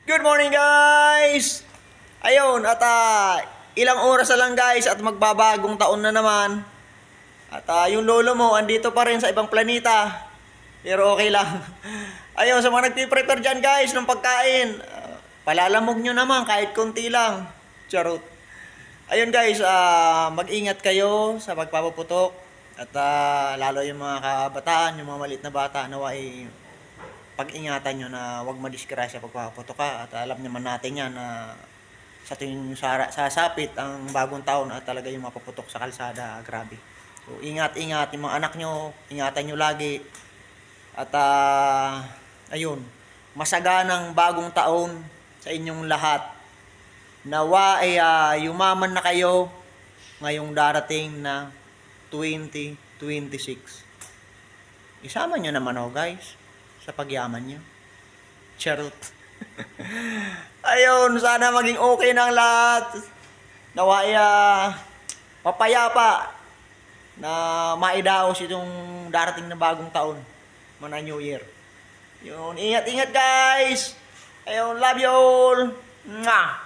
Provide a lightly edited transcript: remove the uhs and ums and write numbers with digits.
Good morning guys! Ayun, at ilang oras na lang guys at magbabagong taon na naman. At yung lolo mo andito pa rin sa ibang planeta. Pero okay lang. Ayun, sa mga nagpiprepare dyan guys ng pagkain. Palalamog nyo naman kahit konti lang. Charot. Ayun guys, mag-ingat kayo sa pagpapaputok. At lalo yung mga kabataan, yung mga maliit na bata, naway pag-ingatan nyo na huwag madisgrasya pagpapaputok ka. At alam naman natin yan na sa tuwing sasapit ang bagong taon at talaga yung mapaputok sa kalsada, grabe. So ingat-ingat yung mga anak nyo, ingatan nyo lagi. At ayun, masaganang bagong taon sa inyong lahat. Nawa ay yumaman na kayo ngayong darating na 2026. Isama nyo naman ako guys sa pagyaman nyo. Charot. Ayun, sana maging okay ng lahat. Nawa ay papayapa na maidaos itong darating na bagong taon. Mana New Year. Yun, ingat-ingat guys. Ayun, love you all. Mwah!